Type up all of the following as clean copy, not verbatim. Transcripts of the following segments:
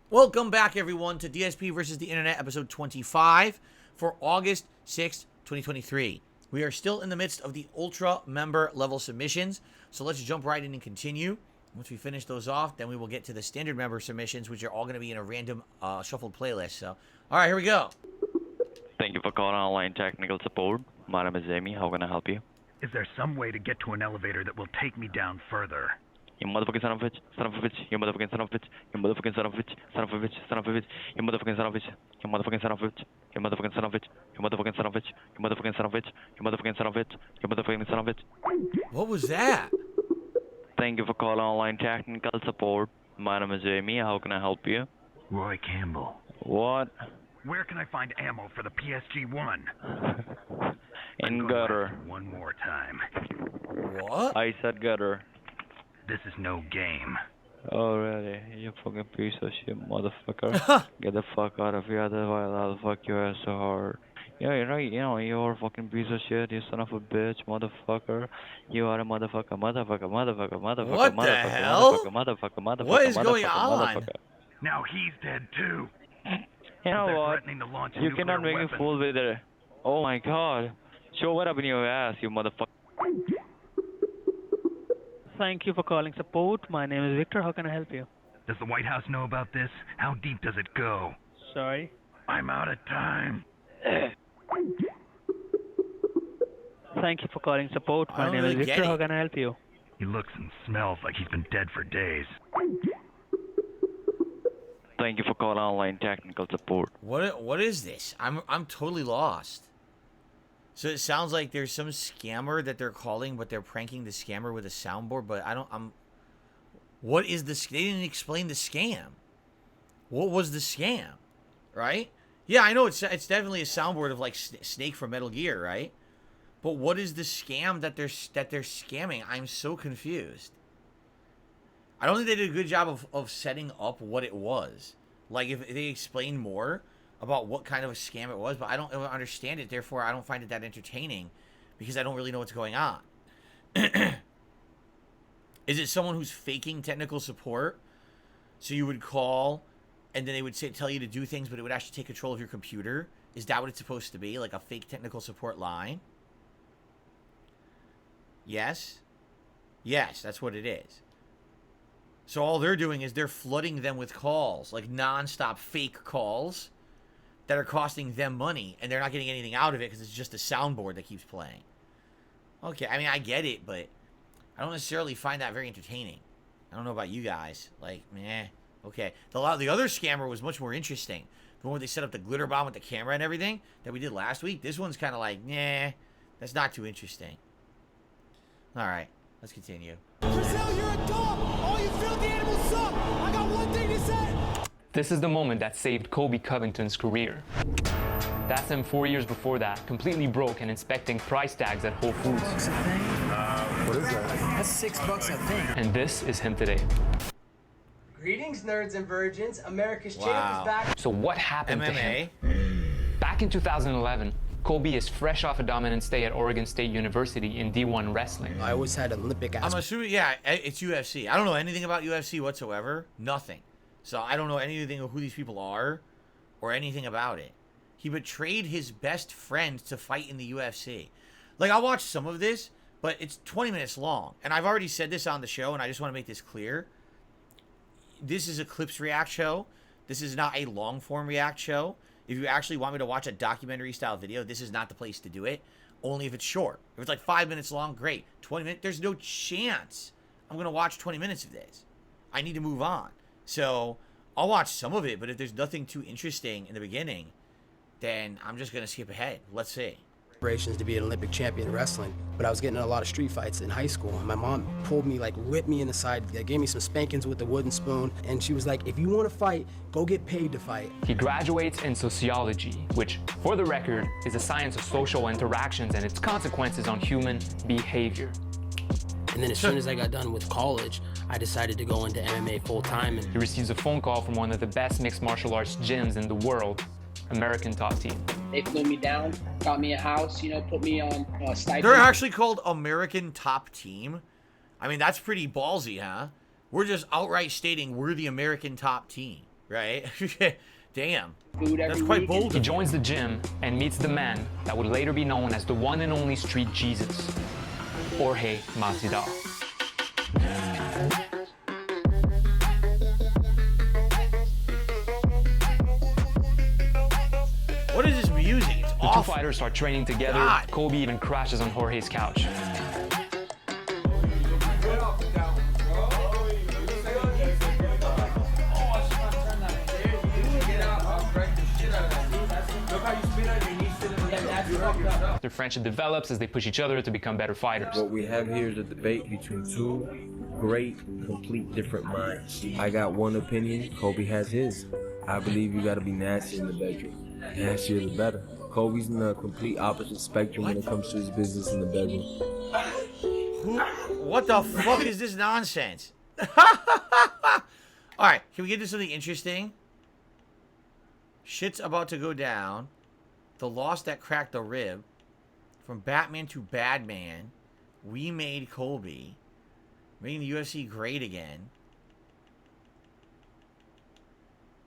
Welcome back, everyone, to DSP versus the Internet, episode 25 for August 6th, 2023. We are still in the midst of the Ultra member level submissions, so let's jump right in and continue. Once we finish those off, then we will get to the standard member submissions, which are all going to be in a random shuffled playlist. So, all right, here we go. Thank you for calling online technical support. My name is Amy. How can I help you? Is there some way to get to an elevator that will take me down further? You motherfucking son of a bitch, son of a bitch, you motherfucking son of a bitch, you motherfucking son of a bitch, son of a bitch, son of a bitch, you motherfucking son of a bitch, you motherfucking son of a bitch, you motherfucking son of a bitch, you motherfucking son of a bitch, you motherfucking son of a bitch, you motherfucking son of a bitch, you motherfucking son of a bitch. What was that? Thank you for calling online technical support. My name is Amy. How can I help you? Roy Campbell. What? Where can I find ammo for the PSG-1? In gutter. One more time. What? I said gutter. This is no game. Already, you fucking piece of shit, motherfucker. Get the fuck out of here, otherwise I'll fuck your ass so hard. Yeah, you're right, you're a fucking piece of shit, you son of a bitch, motherfucker. You are a motherfucker, motherfucker, motherfucker, motherfucker, What the motherfucker, hell? motherfucker, motherfucker, What is motherfucker, going motherfucker, on? motherfucker. Now he's dead too. You know They're what? threatening to launch a You nuclear cannot make me weapon. fool with it. Oh my god. Show what up in your ass, you motherfucker. Thank you for calling support. My name is Victor. How can I help you? Does the White House know about this? How deep does it go? Sorry. I'm out of time. Thank you for calling support. I My don't name really is get Victor. it. How can I help you? He looks and smells like he's been dead for days. Thank you for calling online technical support. What is this? I'm totally lost. So it sounds like there's some scammer that they're calling, but they're pranking the scammer with a soundboard. But what is this? They didn't explain the scam. What was the scam? Right? Yeah, I know it's definitely a soundboard of like Snake from Metal Gear, right? But what is the scam that they're scamming? I'm so confused. I don't think they did a good job of setting up what it was. Like if they explained more about what kind of a scam it was, but I don't understand it, therefore I don't find it that entertaining because I don't really know what's going on. Is it someone who's faking technical support? So you would call and then they would tell you to do things, but it would actually take control of your computer? Is that what it's supposed to be? Like a fake technical support line? Yes? Yes, that's what it is. So all they're doing is they're flooding them with calls, like non-stop fake calls that are costing them money, and they're not getting anything out of it because it's just a soundboard that keeps playing. Okay, I mean, I get it, but I don't necessarily find that very entertaining. I don't know about you guys. Like, meh. Okay. The other scammer was much more interesting. The one where they set up the glitter bomb with the camera and everything that we did last week. This one's kind of like, nah, that's not too interesting. All right, let's continue. Brazil, you're a dog. All you filthy animals suck. I got one thing to say. This is the moment that saved Kobe Covington's career. That's him 4 years before that, completely broke and inspecting price tags at Whole Foods. What is that? That's $6 a thing. And this is him today. Greetings, nerds and virgins. America's champ Wow. is back. So what happened to him? MMA? Back in 2011, Kobe is fresh off a dominant stay at Oregon State University in D1 wrestling. I always had Olympic I'm aspirations. assuming, yeah, it's UFC. I don't know anything about UFC whatsoever. Nothing. So I don't know anything of who these people are or anything about it. He betrayed his best friend to fight in the UFC. Like, I watched some of this, but it's 20 minutes long. And I've already said this on the show, and I just want to make this clear. This is a clips react show. This is not a long form react show. If you actually want me to watch a documentary style video, this is not the place to do it. Only if it's short. If it's like 5 minutes long, great. 20 minutes, there's no chance I'm going to watch 20 minutes of this. I need to move on. So I'll watch some of it, but if there's nothing too interesting in the beginning, then I'm just going to skip ahead. Let's see. To be an Olympic champion in wrestling, but I was getting in a lot of street fights in high school, and my mom pulled me, like whipped me in the side, gave me some spankings with the wooden spoon, and she was like, if you want to fight, go get paid to fight. He graduates in sociology, which, for the record, is a science of social interactions and its consequences on human behavior. And then as soon as I got done with college, I decided to go into MMA full time. He receives a phone call from one of the best mixed martial arts gyms in the world, American Top Team. They flew me down, got me a house, put me on stipend. They're actually called American Top Team. I mean, that's pretty ballsy, huh? We're just outright stating we're the American Top Team. right? Damn. Food every That's quite week. bold. He joins the gym and meets the man that would later be known as the one and only Street Jesus, Jorge Masvidal. What is this music? It's The two awful. fighters start training together. God. Kobe even crashes on Jorge's couch. Their friendship develops as they push each other to become better fighters. What we have here is a debate between two great, complete different minds. I got one opinion, Kobe has his. I believe you gotta be nasty in the bedroom. Nastier the better. Kobe's in the complete opposite spectrum when it comes to his business in the bedroom. What the fuck is this nonsense? Alright, can we get to something interesting? Shit's about to go down. The loss that cracked the rib. From Batman to Badman. We made Colby. Making the UFC great again.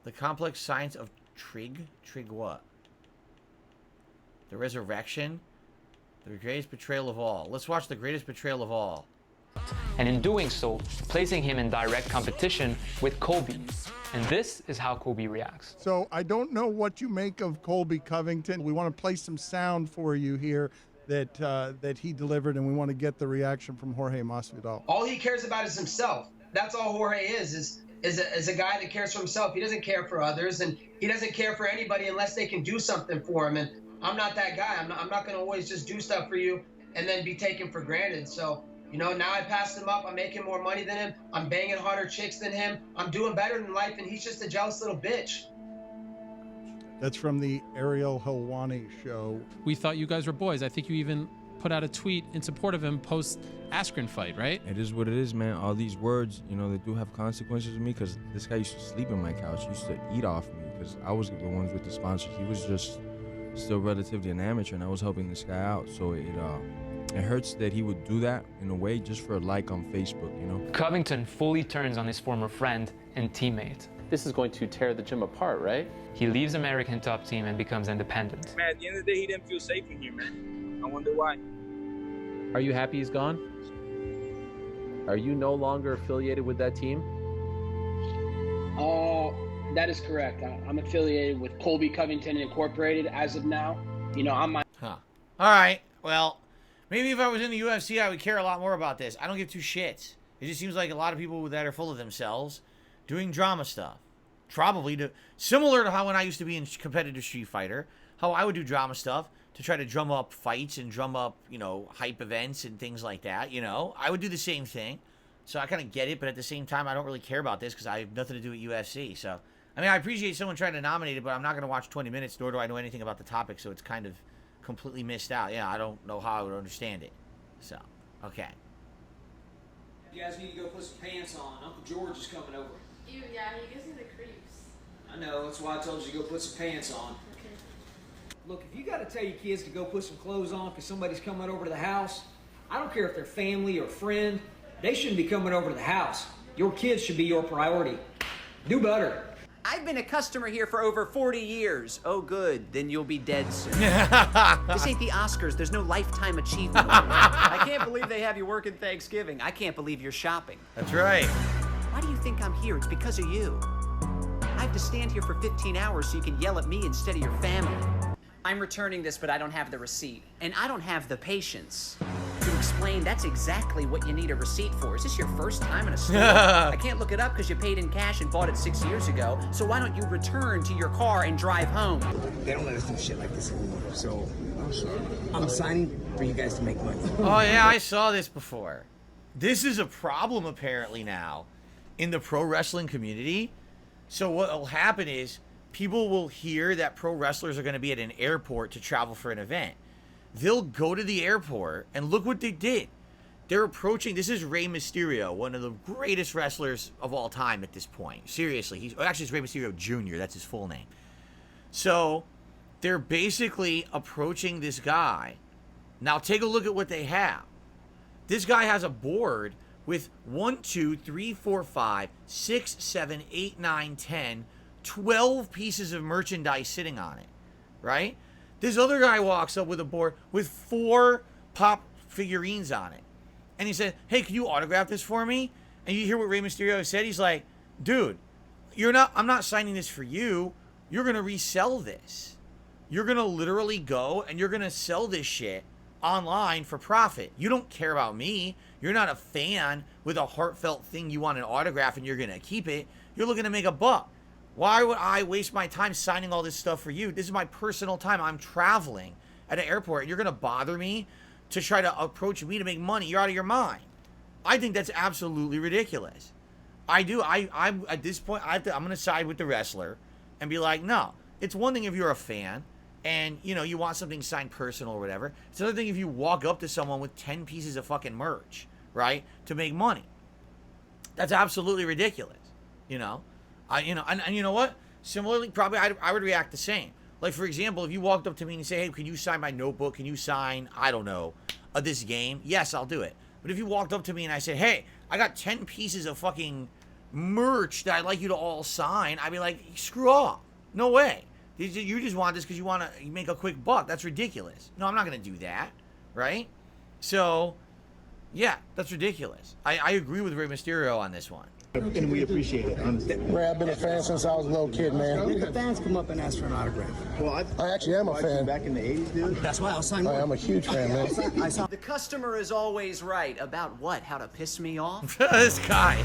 The complex science of Trig? Trig what? The resurrection? The greatest betrayal of all. Let's watch the greatest betrayal of all. And in doing so, placing him in direct competition with Kobe. And this is how Kobe reacts. So I don't know what you make of Colby Covington. We want to play some sound for you here that he delivered, and we want to get the reaction from Jorge Masvidal. All he cares about is himself. That's all Jorge is a guy that cares for himself. He doesn't care for others, and he doesn't care for anybody unless they can do something for him. And I'm not that guy. I'm not going to always just do stuff for you and then be taken for granted. So, you know, now I passed him up. I'm making more money than him. I'm banging harder chicks than him. I'm doing better in life, and he's just a jealous little bitch. That's from the Ariel Helwani show. We thought you guys were boys. I think you even put out a tweet in support of him post Askren fight, right? It is what it is, man. All these words, you know, they do have consequences to me because this guy used to sleep in my couch. He used to eat off me because I was the ones with the sponsors. He was just still relatively an amateur, and I was helping this guy out. So it hurts that he would do that in a way just for a like on Facebook, you know? Covington fully turns on his former friend and teammate. This is going to tear the gym apart, right? He leaves American Top Team and becomes independent. Man, at the end of the day, he didn't feel safe in here, man. I wonder why. Are you happy he's gone? Are you no longer affiliated with that team? That is correct. I'm affiliated with Colby Covington Incorporated as of now. You know, I'm my... Huh. Alright, well, maybe if I was in the UFC, I would care a lot more about this. I don't give two shits. It just seems like a lot of people that are full of themselves doing drama stuff. Probably similar to how when I used to be in competitive Street Fighter, how I would do drama stuff to try to drum up fights and drum up, you know, hype events and things like that, you know. I would do the same thing. So I kind of get it, but at the same time, I don't really care about this because I have nothing to do with UFC. So, I mean, I appreciate someone trying to nominate it, but I'm not going to watch 20 minutes, nor do I know anything about the topic, so it's kind of completely missed out. Yeah, I don't know how I would understand it. So, okay. You guys need to go put some pants on. Uncle George is coming over. Ew, yeah, he gives me the creeps. I know, that's why I told you to go put some pants on. Okay. Look, if you got to tell your kids to go put some clothes on because somebody's coming over to the house, I don't care if they're family or friend, they shouldn't be coming over to the house. Your kids should be your priority. Do better. I've been a customer here for over 40 years. Oh, good. Then you'll be dead soon. This ain't the Oscars. There's no lifetime achievement. I can't believe they have you working Thanksgiving. I can't believe you're shopping. That's right. Why do you think I'm here? It's because of you. I have to stand here for 15 hours so you can yell at me instead of your family. I'm returning this, but I don't have the receipt. And I don't have the patience to explain that's exactly what you need a receipt for. Is this your first time in a store? I can't look it up because you paid in cash and bought it 6 years ago. So why don't you return to your car and drive home? They don't let us do shit like this anymore. So I'm signing for you guys to make money. Oh, yeah, I saw this before. This is a problem apparently now in the pro wrestling community. So what will happen is people will hear that pro wrestlers are going to be at an airport to travel for an event. They'll go to the airport and look what they did. They're approaching, this is Rey Mysterio, one of the greatest wrestlers of all time at this point. Seriously, it's Rey Mysterio Jr., that's his full name. So they're basically approaching this guy. Now take a look at what they have. This guy has a board with 1, 2, 3, 4, 5, 6, 7, 8, 9, 10, 12 pieces of merchandise sitting on it, right? This other guy walks up with a board with 4 pop figurines on it. And he said, hey, can you autograph this for me? And you hear what Rey Mysterio said? He's like, dude, I'm not signing this for you. You're going to resell this. You're going to literally go and you're going to sell this shit online for profit. You don't care about me. You're not a fan with a heartfelt thing you want an autograph and you're going to keep it. You're looking to make a buck. Why would I waste my time signing all this stuff for you? This is my personal time. I'm traveling at an airport. You're going to bother me to try to approach me to make money. You're out of your mind. I think that's absolutely ridiculous. I do. I'm at this point, I'm going to side with the wrestler and be like, no. It's one thing if you're a fan and, you know, you want something signed personal or whatever. It's another thing if you walk up to someone with 10 pieces of fucking merch, right, to make money. That's absolutely ridiculous, you know. And you know what? Similarly, probably I would react the same. Like, for example, if you walked up to me and you say, hey, can you sign my notebook? Can you sign, I don't know, this game? Yes, I'll do it. But if you walked up to me and I said, hey, I got 10 pieces of fucking merch that I'd like you to all sign, I'd be like, screw off. No way. You just want this because you want to make a quick buck. That's ridiculous. No, I'm not going to do that, right? So, yeah, that's ridiculous. I agree with Rey Mysterio on this one. And we appreciate it, honestly. Ray, I've been a fan since I was a little kid, man. The fans come up and ask for an autograph. Well, I actually am a fan. Back in the 80s, dude. That's why I was signing. I'm a huge fan, man. The customer is always right about what? How to piss me off? This guy.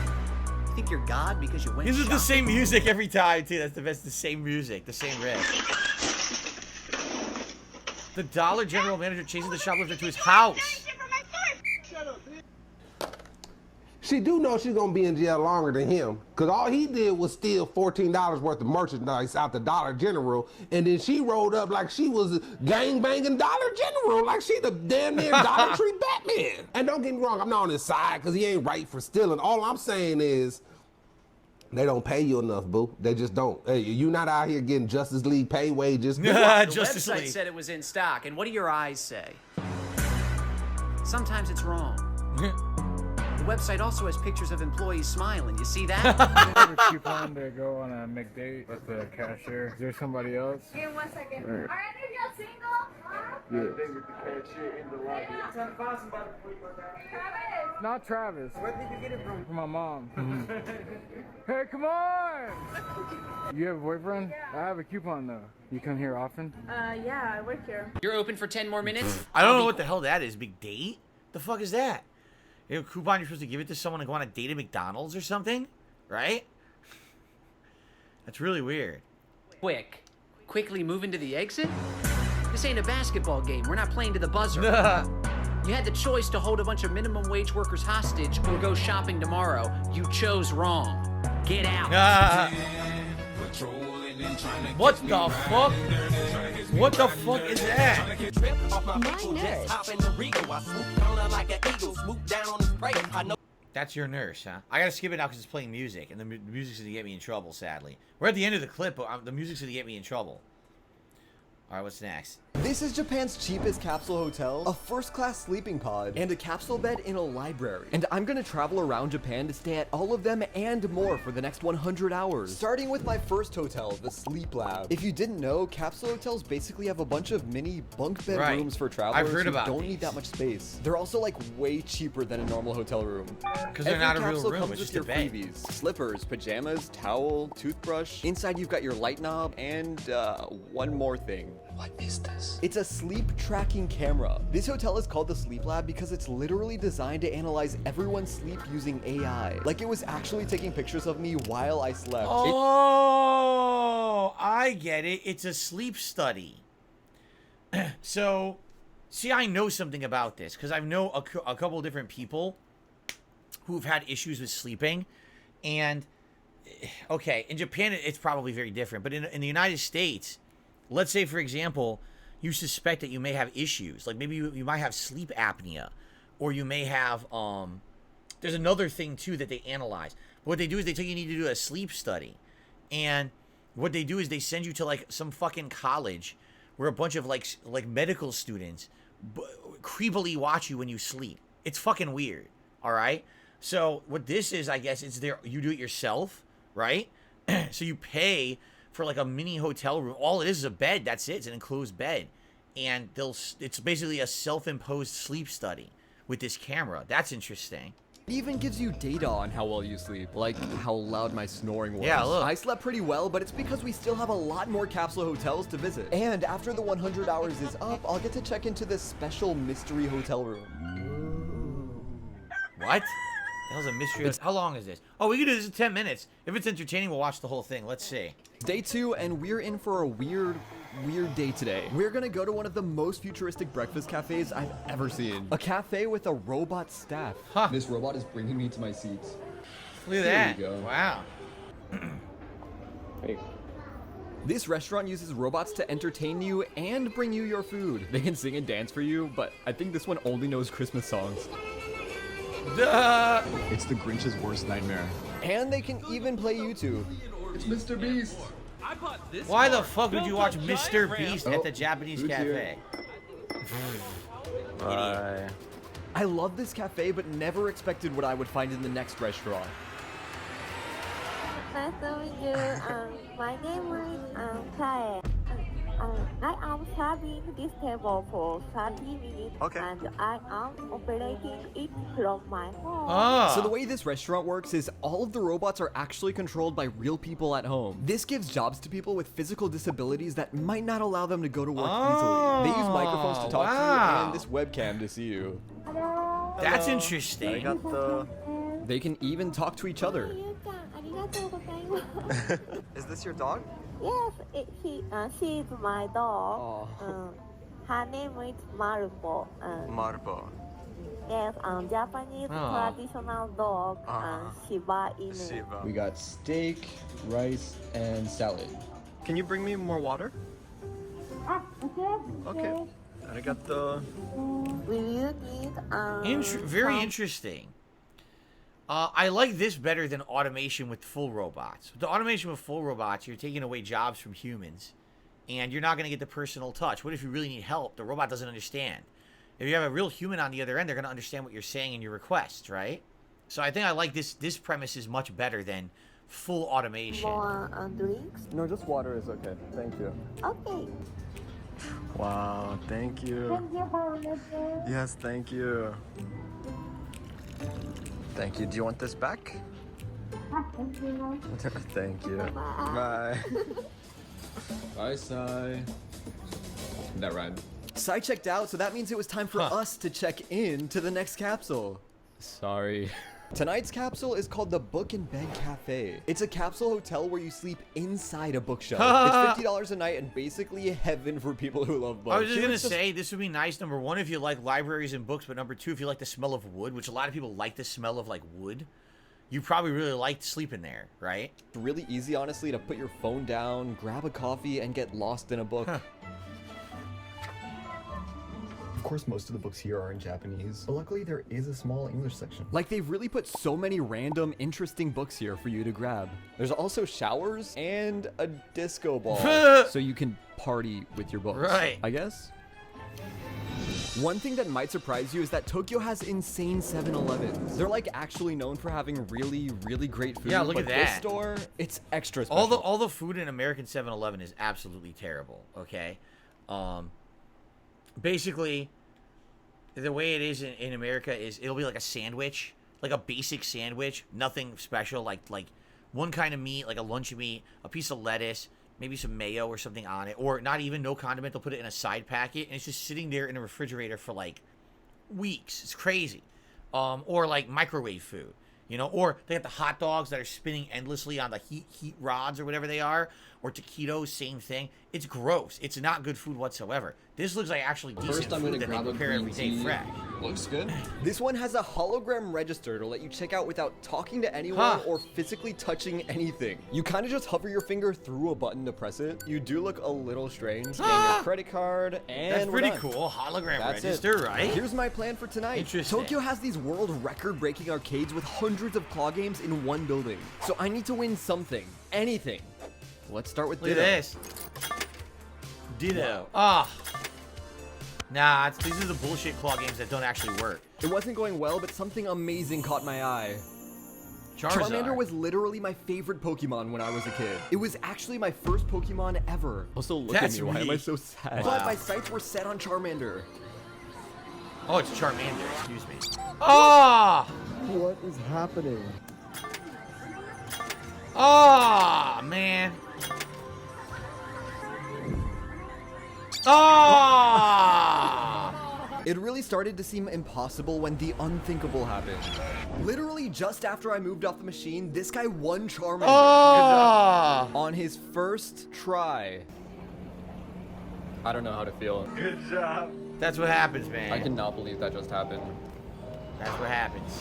You think you're God because you went This is shopping? the same music every time, too. That's the best. The same music. The same riff. The Dollar General manager chases the shoplifter to his house. She do know she's gonna be in jail longer than him, cause all he did was steal $14 worth of merchandise out the Dollar General, and then she rolled up like she was gang banging Dollar General, like she the damn near Dollar Tree Batman. And don't get me wrong, I'm not on his side, cause he ain't right for stealing. All I'm saying is, they don't pay you enough, boo. They just don't. Hey, you not out here getting Justice League pay wages. The website said it was in stock, and what do your eyes say? Sometimes it's wrong. The website also has pictures of employees smiling. You see that? I have a coupon to go on a McDate with the cashier. Is there somebody else? Give me 1 second. Right. Are any of y'all single? Huh? Yeah. With the cashier in the lobby. Travis. Not Travis. Where did you get it from? From my mom. Hey, come on! You have a boyfriend? Yeah. I have a coupon though. You come here often? Yeah, I work here. You're open for 10 more minutes? I don't know what the hell that is. Big date? The fuck is that? You have a coupon, you're supposed to give it to someone to go on a date at McDonald's or something? Right? That's really weird. Quickly move into the exit? This ain't a basketball game. We're not playing to the buzzer. You had the choice to hold a bunch of minimum wage workers hostage or go shopping tomorrow. You chose wrong. Get out. What the fuck? What the fuck is that? That's your nurse, huh? I gotta skip it now because it's playing music, and the music's gonna get me in trouble, sadly. We're at the end of the clip, but the music's gonna get me in trouble. All right, what's next? This is Japan's cheapest capsule hotel, a first-class sleeping pod, and a capsule bed in a library. And I'm gonna travel around Japan to stay at all of them and more for the next 100 hours. Starting with my first hotel, the Sleep Lab. If you didn't know, capsule hotels basically have a bunch of mini bunk bed rooms for travelers who don't need that much space. They're also like way cheaper than a normal hotel room. Because they're not a real room, Comes it's with just your a bed. freebies, slippers, pajamas, towel, toothbrush. Inside you've got your light knob and one more thing. What is this? It's a sleep tracking camera. This hotel is called the Sleep Lab because it's literally designed to analyze everyone's sleep using AI. Like it was actually taking pictures of me while I slept. Oh, I get it. It's a sleep study. So, see, I know something about this because I know a couple of different people who've had issues with sleeping. And, okay, in Japan, it's probably very different. But in the United States, let's say, for example, you suspect that you may have issues. Like maybe you might have sleep apnea. Or you may have, there's another thing too that they analyze. But what they do is they tell you need to do a sleep study. And what they do is they send you to like some fucking college where a bunch of like medical students creepily watch you when you sleep. It's fucking weird. All right. So what this is, I guess, it's you do it yourself, right? So you pay for like a mini hotel room. All it is a bed. That's it. It's an enclosed bed. And it's basically a self-imposed sleep study with this camera. That's interesting. It even gives you data on how well you sleep, like how loud my snoring was. Yeah, look. I slept pretty well, but it's because we still have a lot more capsule hotels to visit. And after the 100 hours is up, I'll get to check into this special mystery hotel room. What? That was a mystery. How long is this? Oh, we can do this in 10 minutes. If it's entertaining, we'll watch the whole thing. Let's see. Day 2, and we're in for a weird day today. We're gonna go to one of the most futuristic breakfast cafes I've ever seen. A cafe with a robot staff. Huh. This robot is bringing me to my seats. Look at that. Here we go. Wow. Hey. This restaurant uses robots to entertain you and bring you your food. They can sing and dance for you, but I think this one only knows Christmas songs. Duh. It's the Grinch's worst nightmare. And they can even play YouTube. It's Mr. Beast. Why the fuck would you watch Mr. Beast at the Japanese cafe? Bye. I love this cafe, but never expected what I would find in the next restaurant. Nice to meet you. My name is Kai. I am serving this table for 30 minutes and I am operating it from my home. So the way this restaurant works is all of the robots are actually controlled by real people at home. This gives jobs to people with physical disabilities that might not allow them to go to work easily. They use microphones to talk to you and this webcam to see you. That's interesting. They can even talk to each other. Is this your dog? Yes, she is my dog. Her name is Marbo. Marbo. Yes, Japanese traditional dog, Shiba Inu. We got steak, rice, and salad. Can you bring me more water? Okay. Arigato. Will you need Very interesting. I like this better than automation with full robots. With the automation with full robots, you're taking away jobs from humans, and you're not going to get the personal touch. What if you really need help? The robot doesn't understand. If you have a real human on the other end, they're going to understand what you're saying and your requests, right? So I think I like this. This premise is much better than full automation. More drinks? No, just water is okay. Thank you. Okay. Wow, thank you. Thank you for listening. Yes, thank you. Thank you. Do you want this back? Thank you. Thank you. Bye. Bye, Sai. That rhymed. Sai checked out, so that means it was time for us to check in to the next capsule. Sorry. Tonight's capsule is called the Book and Bed Cafe. It's a capsule hotel where you sleep inside a bookshelf. It's $50 a night and basically heaven for people who love books. I was just gonna say, this would be nice, number one, if you like libraries and books, but number two, if you like the smell of wood, which a lot of people like the smell of like wood, you probably really like sleeping there, right? It's really easy, honestly, to put your phone down, grab a coffee, and get lost in a book. Of course, most of the books here are in Japanese, but luckily there is a small English section. Like, they've really put so many random, interesting books here for you to grab. There's also showers and a disco ball, so you can party with your books. Right. I guess? One thing that might surprise you is that Tokyo has insane 7-Elevens. They're like actually known for having really, really great food. Yeah, look at but that. This store, it's extra special. All the food in American 7-Eleven is absolutely terrible, okay? Basically, the way it is in America is it'll be like a sandwich, like a basic sandwich, nothing special, like one kind of meat, like a lunch of meat, a piece of lettuce, maybe some mayo or something on it, or not even no condiment. They'll put it in a side packet, and it's just sitting there in a refrigerator for like weeks. It's crazy. Or like microwave food, you know, or they have the hot dogs that are spinning endlessly on the heat rods or whatever they are, or taquitos, same thing. It's gross. It's not good food whatsoever. This looks like actually decent food that they prepare every day fresh. Looks good. This one has a hologram register to let you check out without talking to anyone or physically touching anything. You kind of just hover your finger through a button to press it. You do look a little strange. Scan your credit card, and That's pretty we're done. cool. Hologram That's register, it. right? Here's my plan for tonight. Interesting. Tokyo has these world record-breaking arcades with hundreds of claw games in one building. So I need to win something. Anything. Let's start with Look at Ditto. this. Ditto. Ah. Nah, these are the bullshit claw games that don't actually work. It wasn't going well, but something amazing caught my eye. Charmander was literally my favorite Pokemon when I was a kid. It was actually my first Pokemon ever. Also, look at me. Why am I so sad? But my sights were set on Charmander. Oh, it's Charmander. Excuse me. Ah! What is happening? Ah, man. Ah! It really started to seem impossible when the unthinkable happened. Literally just after I moved off the machine, this guy won Charmander on his first try. I don't know how to feel. Good job. That's what happens, man. I cannot believe that just happened. That's what happens.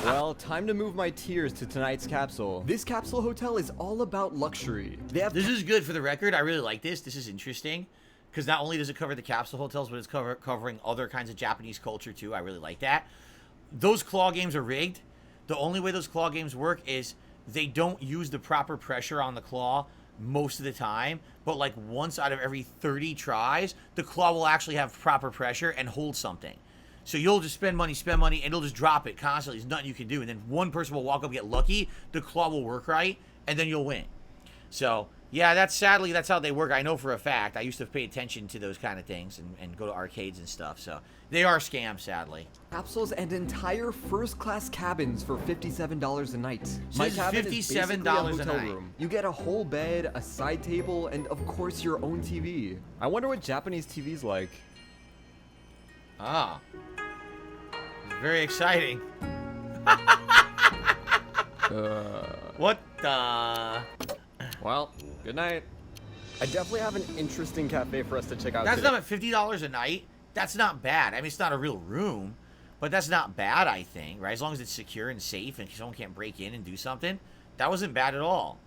Well, time to move my tears to tonight's capsule. This capsule hotel is all about luxury. They have This is good for the record. I really like this. This is interesting. Because not only does it cover the capsule hotels, but it's covering other kinds of Japanese culture too. I really like that. Those claw games are rigged. The only way those claw games work is they don't use the proper pressure on the claw most of the time. But like once out of every 30 tries, the claw will actually have proper pressure and hold something. So you'll just spend money, and it'll just drop it constantly. There's nothing you can do. And then one person will walk up and get lucky. The claw will work right, and then you'll win. So... yeah, sadly, that's how they work. I know for a fact. I used to pay attention to those kind of things and go to arcades and stuff. So they are scams, sadly. Capsules and entire first-class cabins for $57 a night. So My this is cabin is basically a $57 a hotel night. room. You get a whole bed, a side table, and of course your own TV. I wonder what Japanese TV's like. Ah. Very exciting. What the... Well, good night. I definitely have an interesting cafe for us to check out That's today. not $50 a night. That's not bad. I mean, it's not a real room, but that's not bad, I think, right? As long as it's secure and safe and someone can't break in and do something. That wasn't bad at all.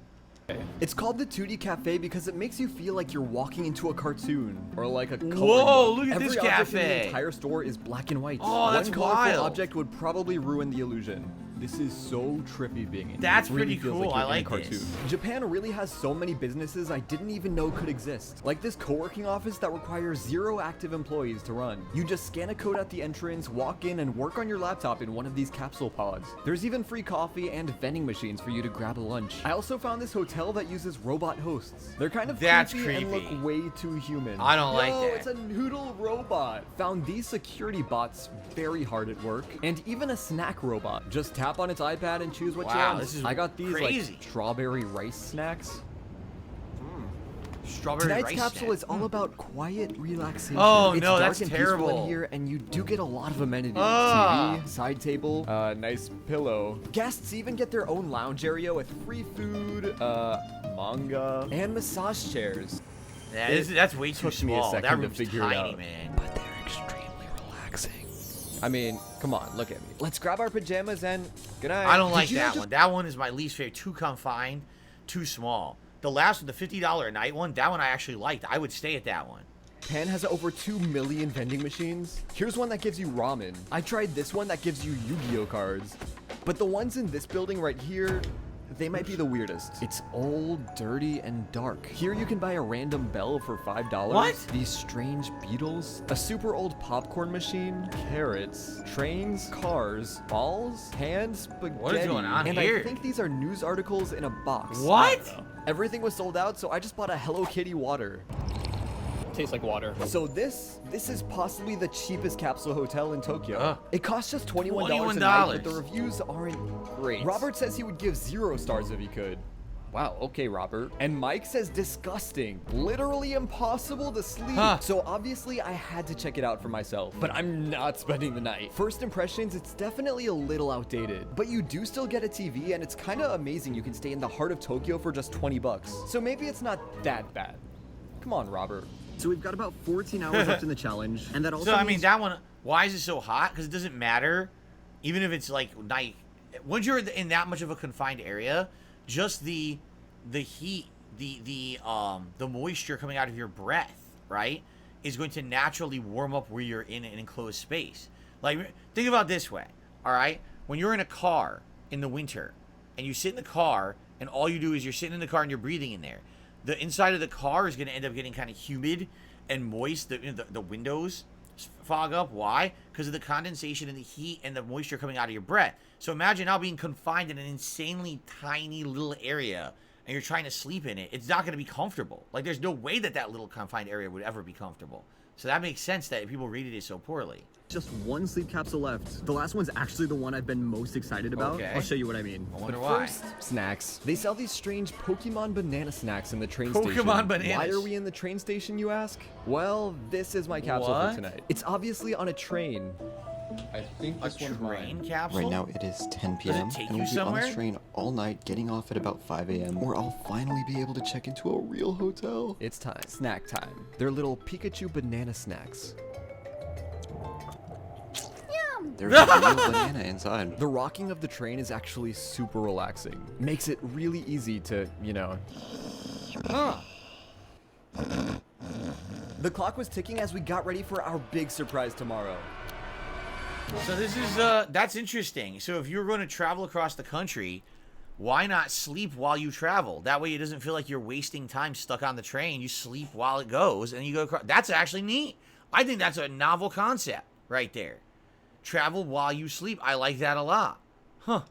It's called the 2D Cafe because it makes you feel like you're walking into a cartoon or like a coloring Whoa, book. look at Every this object in cafe. the entire store is black and white. Oh, that's One colorful wild. object would probably ruin the illusion. This is so trippy being in. That's It really pretty feels cool. Like I you're in a like cartoon. this. Japan really has so many businesses I didn't even know could exist. Like this co-working office that requires 0 active employees to run. You just scan a code at the entrance, walk in, and work on your laptop in one of these capsule pods. There's even free coffee and vending machines for you to grab a lunch. I also found this hotel that uses robot hosts. They're kind of That's creepy and creepy. look way too human. I don't like that. It's a noodle robot. Found these security bots very hard at work. And even a snack robot. Just tap on its iPad and choose what you Wow, want. this is I got these crazy. like strawberry rice snacks. Strawberry Tonight's rice capsule snack. is all about quiet relaxation. Oh, it's no, dark that's and peaceful terrible. in here, and you do get a lot of amenities. Ah. TV, side table, nice pillow. Guests even get their own lounge area with free food, manga, and massage chairs. Yeah, that's way too took me a small. second That to room's figure it tiny, out. man. But they're extremely relaxing. I mean, come on, look at me. Let's grab our pajamas and good night. I don't Did like you know that one. That one is my least favorite. Too confined, too small. The last one, the $50 a night one, that one I actually liked. I would stay at that one. Japan has over 2 million vending machines. Here's one that gives you ramen. I tried this one that gives you Yu-Gi-Oh cards. But the ones in this building right here, they might be the weirdest. It's old, dirty, and dark. Here you can buy a random bell for $5. What? These strange beetles, a super old popcorn machine, carrots, trains, cars, balls, hands, spaghetti. What is going on and here? I think these are news articles in a box. What? I don't know. Everything was sold out, so I just bought a Hello Kitty water. Tastes like water. So this is possibly the cheapest capsule hotel in Tokyo. It costs just $21 a night, but the reviews aren't great. Robert says he would give 0 stars if he could. Wow, okay, Robert. And Mike says disgusting. Literally impossible to sleep. So obviously I had to check it out for myself, but I'm not spending the night. First impressions, it's definitely a little outdated, but you do still get a TV and it's kind of amazing you can stay in the heart of Tokyo for just 20 bucks. So maybe it's not that bad. Come on, Robert. So we've got about 14 hours left in the challenge, and that also So I mean, means that one. Why is it so hot? Because it doesn't matter, even if it's like night. Once you're in that much of a confined area, just the heat, the moisture coming out of your breath, right, is going to naturally warm up where you're in an enclosed space. Like, think about it this way, all right? When you're in a car in the winter, and you sit in the car, and all you do is you're sitting in the car and you're breathing in there. The inside of the car is going to end up getting kind of humid and moist, the windows. fog up. Why? Because of the condensation and the heat and the moisture coming out of your breath. So imagine now being confined in an insanely tiny little area and you're trying to sleep in it. It's not going to be comfortable. Like, there's no way that that little confined area would ever be comfortable. So that makes sense that people rated it so poorly. Just one sleep capsule left. The last one's actually the one I've been most excited about. Okay. I'll show you what I mean. I wonder But why. first, snacks. They sell these strange Pokemon banana snacks in the train Pokemon station. bananas. Why are we in the train station, you ask? Well, this is my capsule What? for tonight. It's obviously on a train. I think this one's mine. Capsule? Right now it is 10 Does it p.m. take and you we'll be on somewhere? this train all night, getting off at about 5 a.m. where I'll finally be able to check into a real hotel. It's time. Snack time. They're little Pikachu banana snacks. There's a real banana inside. The rocking of the train is actually super relaxing. Makes it really easy to, you know. The clock was ticking as we got ready for our big surprise tomorrow. So this is, that's interesting. So if you're going to travel across the country, why not sleep while you travel? That way it doesn't feel like you're wasting time stuck on the train. You sleep while it goes and you go across. That's actually neat. I think that's a novel concept right there. Travel while you sleep. I like that a lot. Huh.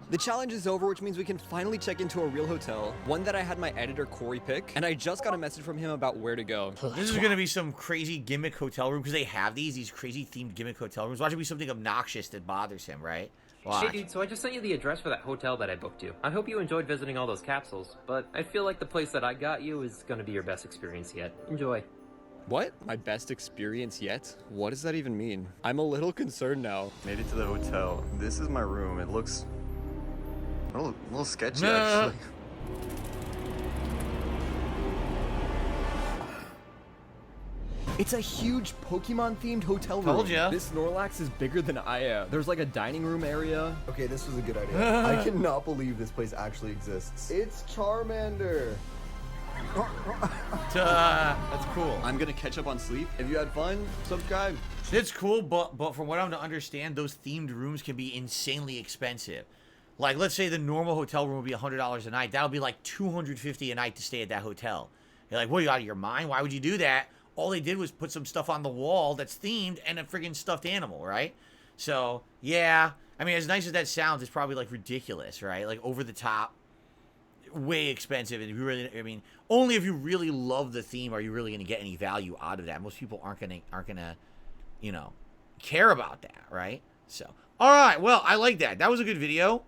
The challenge is over, which means we can finally check into a real hotel, one that I had my editor Corey pick, and I just got a message from him about where to go. This is going to be some crazy gimmick hotel room because they have these crazy themed gimmick hotel rooms. Watch it be something obnoxious that bothers him, right? Watch. Hey dude, so I just sent you the address for that hotel that I booked you. I hope you enjoyed visiting all those capsules, but I feel like the place that I got you is going to be your best experience yet. Enjoy. What? My best experience yet? What does that even mean? I'm a little concerned now. Made it to the hotel. This is my room. It looks a little sketchy, No. actually. It's a huge Pokemon-themed hotel room. Told ya. This Snorlax is bigger than I am. There's like a dining room area. Okay, this was a good idea. I cannot believe this place actually exists. It's Charmander. That's cool. I'm gonna catch up on sleep. If you had fun, subscribe. It's cool, but from what I'm to understand, those themed rooms can be insanely expensive. Like, let's say the normal hotel room would be $100 a night. That'll be like $250 a night to stay at that hotel. You're like, what, are you out of your mind? Why would you do that? All they did was put some stuff on the wall that's themed and a friggin' stuffed animal, right? So, yeah. I mean, as nice as that sounds, it's probably, like, ridiculous, right? Like, over the top. Way expensive. And if you really, I mean, only if you really love the theme are you really going to get any value out of that. Most people aren't gonna, you know, care about that, right? So, all right. Well, I like that. That was a good video.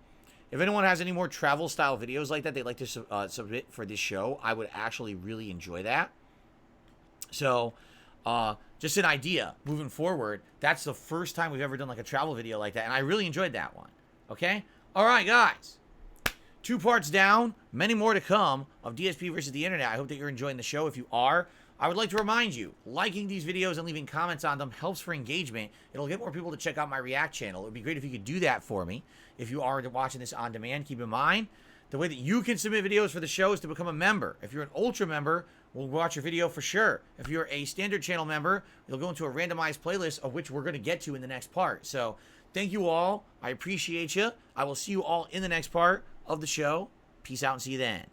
If anyone has any more travel style videos like that they'd like to submit for this show, I would actually really enjoy that. So, just an idea moving forward. That's the first time we've ever done like a travel video like that, and I really enjoyed that one. Okay? All right, guys. 2 parts down, many more to come of DSP versus the internet. I hope that you're enjoying the show. If you are, I would like to remind you, liking these videos and leaving comments on them helps for engagement. It'll get more people to check out my React channel. It would be great if you could do that for me. If you are watching this on demand, keep in mind, the way that you can submit videos for the show is to become a member. If you're an Ultra member, we'll watch your video for sure. If you're a standard channel member, you'll go into a randomized playlist of which we're going to get to in the next part. So, thank you all. I appreciate you. I will see you all in the next part of the show. Peace out and see you then.